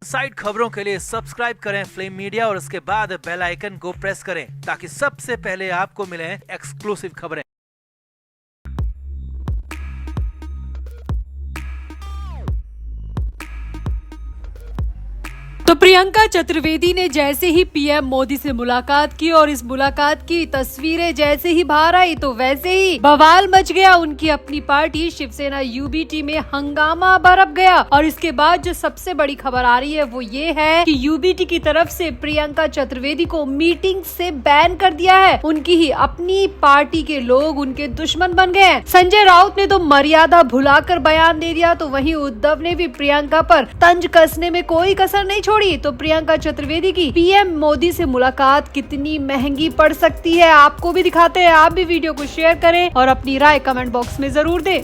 Side खबरों के लिए सब्सक्राइब करें फ्लेम मीडिया और उसके बाद बेल आइकन को प्रेस करें ताकि सबसे पहले आपको मिले एक्सक्लूसिव खबरें। तो प्रियंका चतुर्वेदी ने जैसे ही पीएम मोदी से मुलाकात की और इस मुलाकात की तस्वीरें जैसे ही बाहर आई तो वैसे ही बवाल मच गया। उनकी अपनी पार्टी शिवसेना यूबीटी में हंगामा बरप गया और इसके बाद जो सबसे बड़ी खबर आ रही है वो ये है कि यूबीटी की तरफ से प्रियंका चतुर्वेदी को मीटिंग से बैन कर दिया है। उनकी ही अपनी पार्टी के लोग उनके दुश्मन बन गए हैं। संजय राउत ने तो मर्यादा भुलाकर बयान दे दिया, तो वहीं उद्धव ने भी प्रियंका पर तंज कसने में कोई कसर नहीं छोड़ी। तो प्रियंका चतुर्वेदी की पीएम मोदी से मुलाकात कितनी महंगी पड़ सकती है आपको भी दिखाते हैं। आप भी वीडियो को शेयर करें और अपनी राय कमेंट बॉक्स में जरूर दें।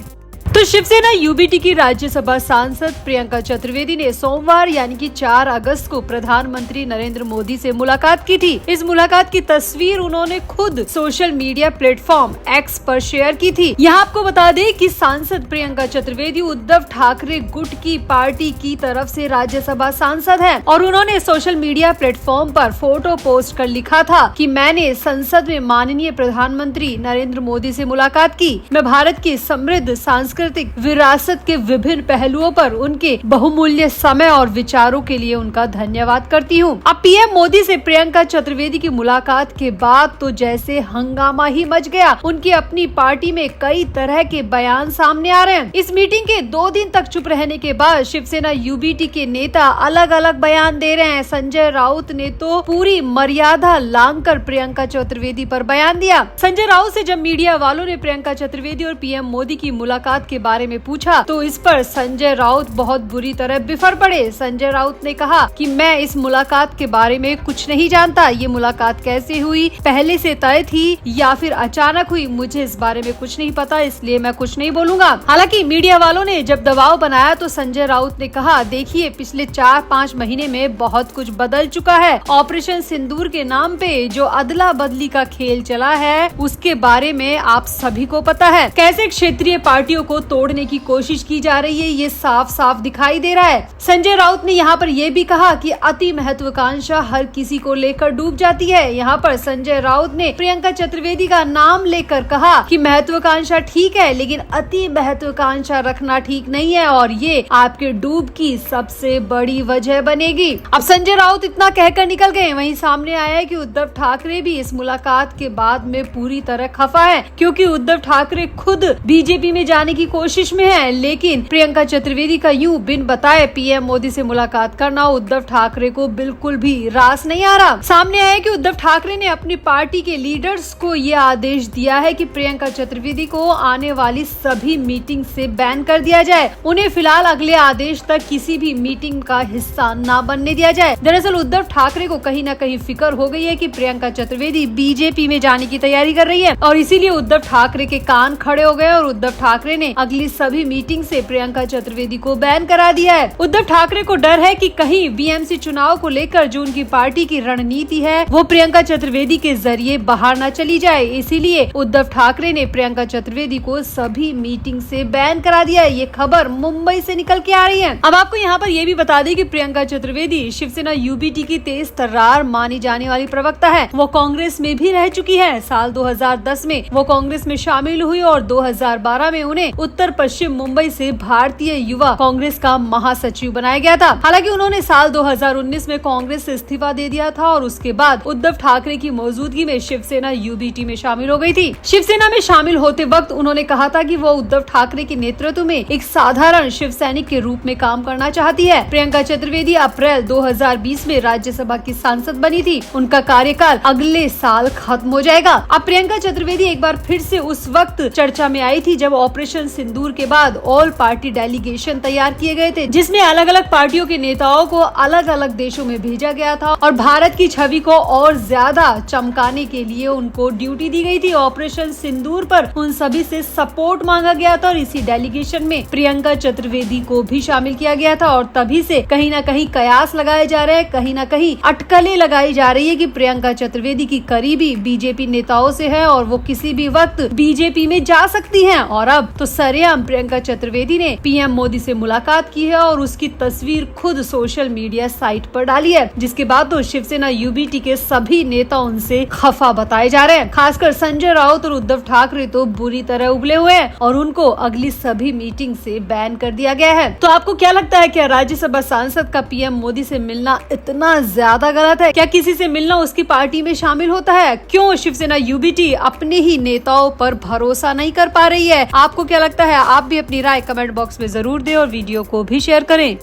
तो शिवसेना यूबीटी की राज्यसभा सांसद प्रियंका चतुर्वेदी ने सोमवार यानी कि 4 अगस्त को प्रधानमंत्री नरेंद्र मोदी से मुलाकात की थी। इस मुलाकात की तस्वीर उन्होंने खुद सोशल मीडिया प्लेटफॉर्म एक्स पर शेयर की थी। यहाँ आपको बता दें कि सांसद प्रियंका चतुर्वेदी उद्धव ठाकरे गुट की पार्टी की तरफ से राज्यसभा सांसद हैं और उन्होंने सोशल मीडिया प्लेटफॉर्म पर फोटो पोस्ट कर लिखा था कि मैंने संसद में माननीय प्रधानमंत्री नरेंद्र मोदी से मुलाकात की। मैं भारत की समृद्ध सांस्कृतिक विरासत के विभिन्न पहलुओं पर उनके बहुमूल्य समय और विचारों के लिए उनका धन्यवाद करती हूँ। अब पीएम मोदी से प्रियंका चतुर्वेदी की मुलाकात के बाद तो जैसे हंगामा ही मच गया। उनकी अपनी पार्टी में कई तरह के बयान सामने आ रहे हैं। इस मीटिंग के 2 दिन तक चुप रहने के बाद शिवसेना यूबीटी के नेता अलग अलग बयान दे रहे हैं। संजय राउत ने तो पूरी मर्यादा लांघकर प्रियंका चतुर्वेदी पर बयान दिया। संजय राउत से जब मीडिया वालों ने प्रियंका चतुर्वेदी और पीएम मोदी की मुलाकात के बारे में पूछा तो इस पर संजय राउत बहुत बुरी तरह बिफर पड़े। संजय राउत ने कहा कि मैं इस मुलाकात के बारे में कुछ नहीं जानता। ये मुलाकात कैसे हुई, पहले से तय थी या फिर अचानक हुई, मुझे इस बारे में कुछ नहीं पता, इसलिए मैं कुछ नहीं बोलूंगा। हालांकि मीडिया वालों ने जब दबाव बनाया तो संजय राउत ने कहा, देखिए पिछले 4-5 महीने में बहुत कुछ बदल चुका है। ऑपरेशन सिंदूर के नाम पे जो अदला बदली का खेल चला है उसके बारे में आप सभी को पता है। कैसे क्षेत्रीय पार्टियों को तोड़ने की कोशिश की जा रही है ये साफ साफ दिखाई दे रहा है। संजय राउत ने यहाँ पर यह भी कहा कि अति महत्वाकांक्षा हर किसी को लेकर डूब जाती है। यहाँ पर संजय राउत ने प्रियंका चतुर्वेदी का नाम लेकर कहा कि महत्वाकांक्षा ठीक है लेकिन अति महत्वाकांक्षा रखना ठीक नहीं है और ये आपके डूब की सबसे बड़ी वजह बनेगी। अब संजय राउत इतना कहकर निकल गए। वहीं सामने आया है कि उद्धव ठाकरे भी इस मुलाकात के बाद में पूरी तरह खफा है क्योंकि उद्धव ठाकरे खुद बीजेपी में जाने की कोशिश में है, लेकिन प्रियंका चतुर्वेदी का यूं बिन बताए पीएम मोदी से मुलाकात करना उद्धव ठाकरे को बिल्कुल भी रास नहीं आ रहा। सामने आया कि उद्धव ठाकरे ने अपनी पार्टी के लीडर्स को ये आदेश दिया है कि प्रियंका चतुर्वेदी को आने वाली सभी मीटिंग से बैन कर दिया जाए। उन्हें फिलहाल अगले आदेश तक किसी भी मीटिंग का हिस्सा न बनने दिया जाए। दरअसल उद्धव ठाकरे को कहीं न कहीं फिक्र हो गई है कि प्रियंका चतुर्वेदी बीजेपी में जाने की तैयारी कर रही है और इसीलिए उद्धव ठाकरे के कान खड़े हो गए और उद्धव ठाकरे ने अगली सभी मीटिंग से प्रियंका चतुर्वेदी को बैन करा दिया है। उद्धव ठाकरे को डर है कि कहीं बीएमसी चुनाव को लेकर जो उनकी पार्टी की रणनीति है वो प्रियंका चतुर्वेदी के जरिए बाहर न चली जाए, इसीलिए उद्धव ठाकरे ने प्रियंका चतुर्वेदी को सभी मीटिंग से बैन करा दिया है। ये खबर मुंबई से निकल के आ रही है। अब आपको यहाँ पर यह भी बता दें कि प्रियंका चतुर्वेदी शिवसेना यूबीटी की तेज तर्रार मानी जाने वाली प्रवक्ता है। वो कांग्रेस में भी रह चुकी है। साल 2010 में वो कांग्रेस में शामिल हुई और 2012 में उन्हें उत्तर पश्चिम मुंबई से भारतीय युवा कांग्रेस का महासचिव बनाया गया था। हालांकि उन्होंने साल 2019 में कांग्रेस से इस्तीफा दे दिया था और उसके बाद उद्धव ठाकरे की मौजूदगी में शिवसेना यूबीटी में शामिल हो गई थी। शिवसेना में शामिल होते वक्त उन्होंने कहा था कि वो उद्धव ठाकरे के नेतृत्व में एक साधारण शिव सैनिक के रूप में काम करना चाहती है। प्रियंका चतुर्वेदी अप्रैल 2020 में राज्यसभा की सांसद बनी थी। उनका कार्यकाल अगले साल खत्म हो जाएगा। अब प्रियंका चतुर्वेदी एक बार फिर से उस वक्त चर्चा में आई थी जब ऑपरेशन सिंदूर के बाद ऑल पार्टी डेलीगेशन तैयार किए गए थे जिसमें अलग अलग पार्टियों के नेताओं को अलग अलग देशों में भेजा गया था और भारत की छवि को और ज्यादा चमकाने के लिए उनको ड्यूटी दी गई थी। ऑपरेशन सिंदूर पर उन सभी से सपोर्ट मांगा गया था और इसी डेलीगेशन में प्रियंका चतुर्वेदी को भी शामिल किया गया था और तभी से कहीं न कहीं कयास लगाए जा रहे हैं, कहीं न कहीं अटकलें लगाई जा रही है कि प्रियंका चतुर्वेदी की करीबी बीजेपी नेताओं से है और वो किसी भी वक्त बीजेपी में जा सकती हैं। और अब तो सरेआम प्रियंका चतुर्वेदी ने पीएम मोदी से मुलाकात की है और उसकी तस्वीर खुद सोशल मीडिया साइट पर डाली है, जिसके बाद तो शिवसेना यूबीटी के सभी नेता उनसे खफा बताए जा रहे हैं। खासकर संजय राउत और उद्धव ठाकरे तो बुरी तरह उबले हुए हैं और उनको अगली सभी मीटिंग से बैन कर दिया गया है। तो आपको क्या लगता है, क्या राज्यसभा सांसद का पीएम मोदी से मिलना इतना ज्यादा गलत है? क्या किसी से मिलना उसकी पार्टी में शामिल होता है? क्यों शिवसेना यूबीटी अपने ही नेताओं पर भरोसा नहीं कर पा रही है? आपको क्या लगता है? आप भी अपनी राय कमेंट बॉक्स में जरूर दें और वीडियो को भी शेयर करें।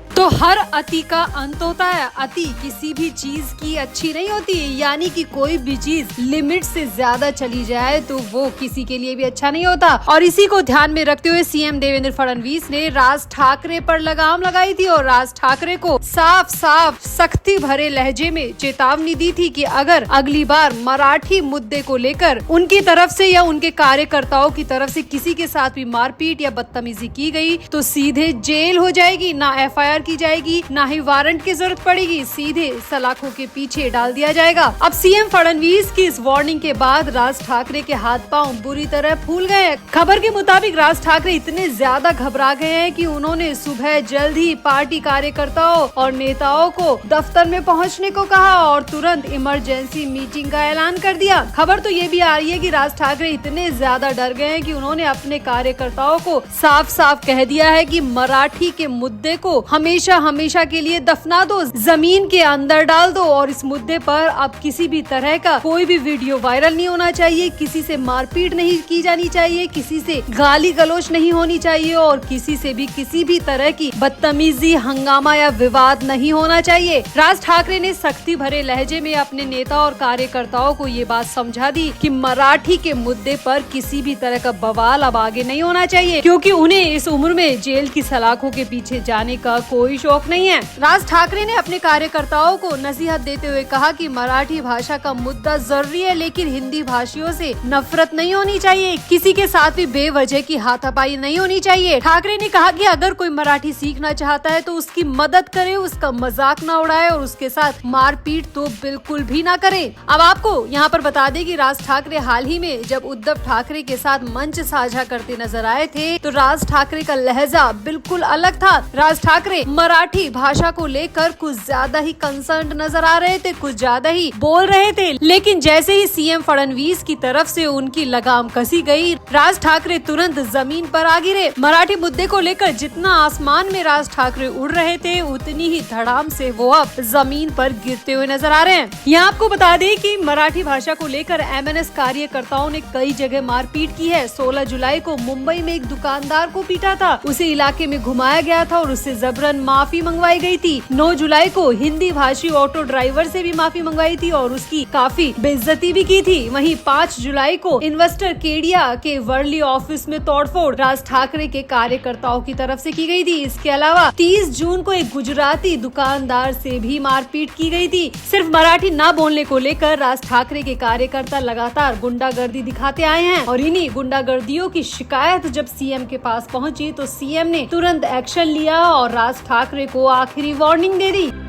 तो हर अति का अंत होता है। अति किसी भी चीज की अच्छी नहीं होती, यानी कि कोई भी चीज लिमिट से ज्यादा चली जाए तो वो किसी के लिए भी अच्छा नहीं होता। और इसी को ध्यान में रखते हुए सीएम देवेंद्र फडणवीस ने राज ठाकरे पर लगाम लगाई थी और राज ठाकरे को साफ साफ सख्ती भरे लहजे में चेतावनी दी थी कि अगर अगली बार मराठी मुद्दे को लेकर उनकी तरफ से या उनके कार्यकर्ताओं की तरफ से किसी के साथ भी मारपीट या बदतमीजी की गई तो सीधे जेल हो जाएगी, ना एफआईआर की जाएगी, ना ही वारंट की जरूरत पड़ेगी, सीधे सलाखों के पीछे डाल दिया जाएगा। अब सीएम फडणवीस की इस वार्निंग के बाद राज ठाकरे के हाथ पांव बुरी तरह फूल गए हैं। खबर के मुताबिक राज ठाकरे इतने ज्यादा घबरा गए हैं कि उन्होंने सुबह जल्द ही पार्टी कार्यकर्ताओं और नेताओं को दफ्तर में पहुंचने को कहा और तुरंत इमरजेंसी मीटिंग का ऐलान कर दिया। खबर तो ये भी आ रही है कि राज ठाकरे इतने ज्यादा डर गए हैं कि उन्होंने अपने कार्यकर्ताओं को साफ साफ कह दिया है कि मराठी के मुद्दे को हमेशा के लिए दफना दो, जमीन के अंदर डाल दो और इस मुद्दे पर अब किसी भी तरह का कोई भी वीडियो वायरल नहीं होना चाहिए, किसी से मारपीट नहीं की जानी चाहिए, किसी से गाली गलौज नहीं होनी चाहिए और किसी से भी किसी भी तरह की बदतमीजी, हंगामा या विवाद नहीं होना चाहिए। राज ठाकरे ने सख्ती भरे लहजे में अपने नेता और कार्यकर्ताओं को ये बात समझा दी कि मराठी के मुद्दे पर किसी भी तरह का बवाल अब आगे नहीं होना चाहिए, क्योंकि उन्हें इस उम्र में जेल की सलाखों के पीछे जाने का कोई शौक नहीं है। राज ठाकरे ने अपने कार्यकर्ताओं को नसीहत देते हुए कहा कि मराठी भाषा का मुद्दा जरूरी है, लेकिन हिंदी भाषियों से नफरत नहीं होनी चाहिए, किसी के साथ भी बेवजह की हाथापाई नहीं होनी चाहिए। ठाकरे ने कहा कि अगर कोई मराठी सीखना चाहता है तो उसकी मदद करे, उसका मजाक न उड़ाए और उसके साथ मारपीट तो बिल्कुल भी ना करे। अब आपको यहाँ पर बता दें कि राज ठाकरे हाल ही में जब उद्धव ठाकरे के साथ मंच साझा करते नजर आए थे तो राज ठाकरे का लहजा बिल्कुल अलग था। राज ठाकरे मराठी भाषा को लेकर कुछ ज्यादा ही कंसर्न नजर आ रहे थे, कुछ ज्यादा ही बोल रहे थे, लेकिन जैसे ही सीएम फडणवीस की तरफ से उनकी लगाम कसी गई, राज ठाकरे तुरंत जमीन पर आ गिरे। मराठी मुद्दे को लेकर जितना आसमान में राज ठाकरे उड़ रहे थे, उतनी ही धड़ाम से वो अब जमीन पर गिरते हुए नजर आ रहे हैं। यहाँ आपको बता दें कि मराठी भाषा को लेकर एमएनएस कार्यकर्ताओं ने कई जगह मारपीट की है। 16 जुलाई को मुंबई में एक दुकानदार को पीटा था, उसे इलाके में घुमाया गया था और उससे जबरन माफी मंगवाई गई थी। 9 जुलाई को हिंदी भाषी ऑटो ड्राइवर से भी माफी मंगवाई थी और उसकी काफी बेइज्जती भी की थी। वहीं 5 जुलाई को इन्वेस्टर केडिया के वर्ली ऑफिस में तोड़फोड़ राज ठाकरे के कार्यकर्ताओं की तरफ से की गई थी। इसके अलावा 30 जून को एक गुजराती दुकानदार से भी मारपीट की गई थी। सिर्फ मराठी न बोलने को लेकर राज ठाकरे के कार्यकर्ता लगातार गुंडागर्दी दिखाते आए हैं और इन्हीं गुंडागर्दियों की शिकायत जब सीएम के पास पहुंची तो सीएम ने तुरंत एक्शन लिया और राज ठाकरे को आखिरी वार्निंग दे दी।